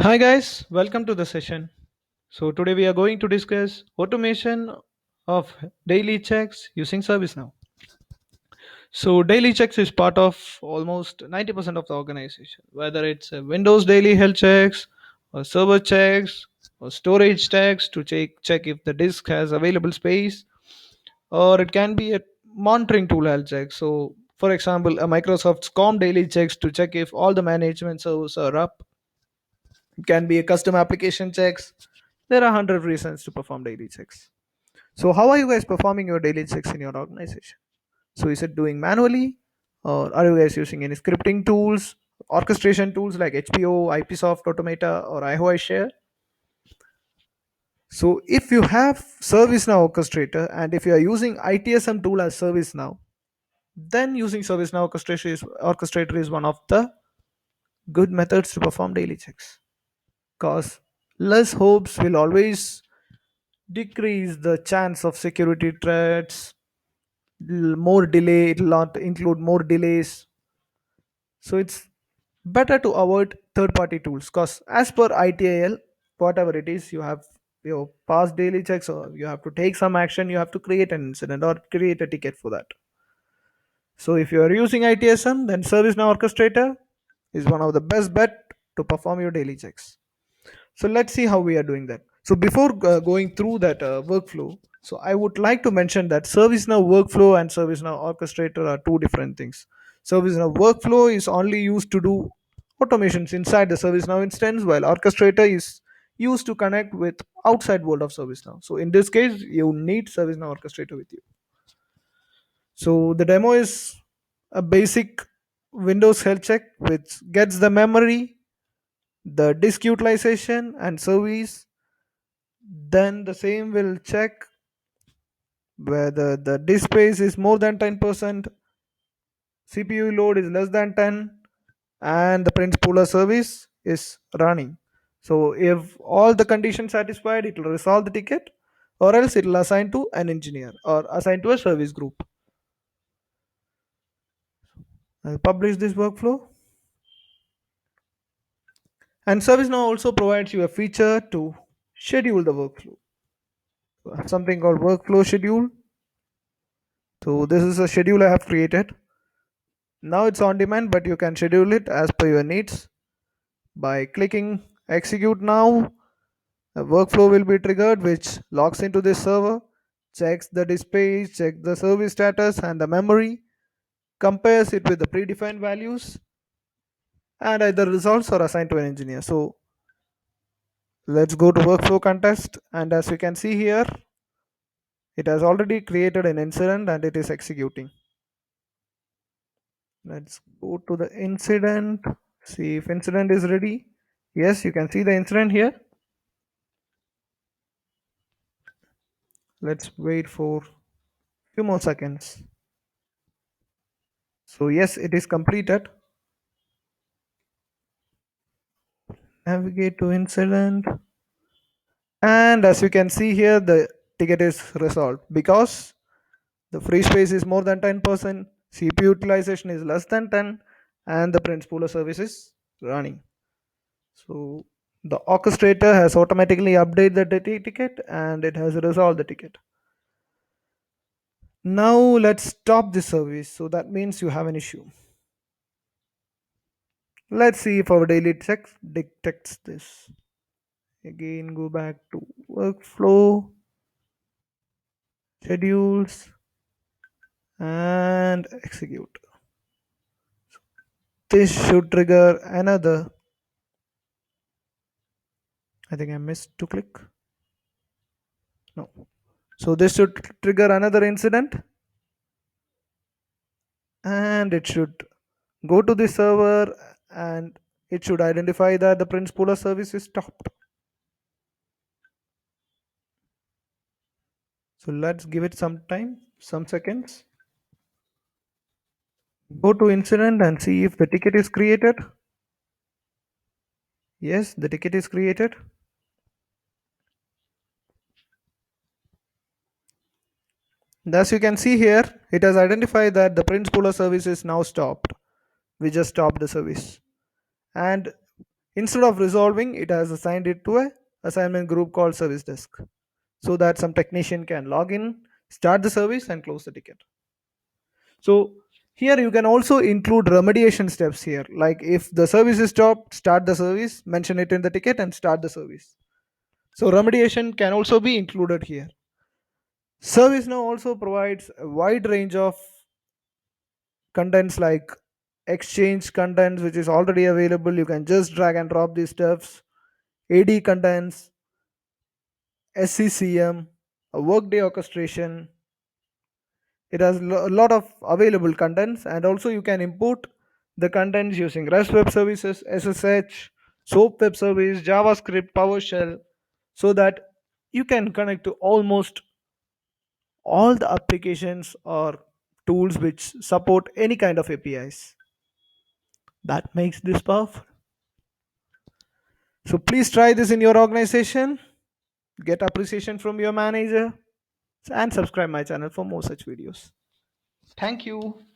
Hi guys, welcome to the session. So today we are going to discuss automation of daily checks using ServiceNow. So daily checks is part of almost 90% of the organization, whether it's a Windows daily health checks or server checks or storage checks to check if the disk has available space, or it can be a monitoring tool health check. So for example, a Microsoft's COM daily checks to check if all the management servers are up. It can be a custom application checks. There are 100 reasons to perform daily checks. So how are you guys performing your daily checks in your organization? So is it doing manually, or are you guys using any scripting tools, orchestration tools like HPO, IPsoft Automata, or IOI Share? So if you have ServiceNow Orchestrator and if you are using ITSM tool as ServiceNow, then using ServiceNow Orchestrator is one of the good methods to perform daily checks. Because less hopes will always decrease the chance of security threats. More delay, it will not include more delays. So it's better to avoid third party tools, because as per ITIL, whatever it is, you have your past daily checks, or you have to take some action, you have to create an incident or create a ticket for that. So if you are using ITSM, then ServiceNow Orchestrator is one of the best bet to perform your daily checks. So let's see how we are doing that. So before going through that workflow, so I would like to mention that ServiceNow workflow and ServiceNow Orchestrator are two different things. ServiceNow workflow is only used to do automations inside the ServiceNow instance, while Orchestrator is used to connect with outside world of ServiceNow. So in this case, you need ServiceNow Orchestrator with you. So the demo is a basic Windows health check which gets the memory, the disk utilization and service. Then the same will check whether the disk space is more than 10%, CPU load is less than 10, and the Prince Pooler service is running. So if all the conditions satisfied, it will resolve the ticket, or else it will assign to an engineer or assign to a service group. I'll publish this workflow. And ServiceNow also provides you a feature to schedule the workflow. Something called workflow schedule. So this is a schedule I have created. Now it's on demand, but you can schedule it as per your needs by clicking execute now. A workflow will be triggered which logs into this server, checks the display, checks the service status and the memory, compares it with the predefined values, and either resolves or assigned to an engineer. So let's go to workflow context, and as you can see here, it has already created an incident and it is executing. Let's go to the incident, see if incident is ready. Yes, you can see the incident here. Let's wait for few more seconds. So yes, it is completed. Navigate to incident, and as you can see here, the ticket is resolved because the free space is more than 10%, CPU utilization is less than 10, and the Prince Pooler service is running. So the orchestrator has automatically updated the ticket and it has resolved the ticket. Now let's stop the service. So that means you have an issue. Let's see if our daily check detects this. Again, go back to workflow, schedules, and execute. This should trigger another. I think I missed to click. No. So this should trigger another incident, and it should go to the server, and it should identify that the Prince Pooler service is stopped. So let's give it some time, some seconds. Go to incident and see if the ticket is created. Yes, the ticket is created. As you can see here, it has identified that the Prince Pooler service is now stopped. We just stopped the service. And Instead of resolving, it has assigned it to a assignment group called service desk, so that some technician can log in, start the service, and close the ticket. So here you can also include remediation steps here, like if the service is stopped, start the service, mention it in the ticket, and start the service. So remediation can also be included here. ServiceNow also provides a wide range of contents like exchange contents, which is already available. You can just drag and drop these stuffs. AD contents, SCCM, a workday orchestration. It has a lot of available contents, and also you can import the contents using REST web services, SSH, SOAP web service, JavaScript, PowerShell, so that you can connect to almost all the applications or tools which support any kind of APIs. That makes this powerful. So please try this in your organization, get appreciation from your manager, and subscribe my channel for more such videos. Thank you.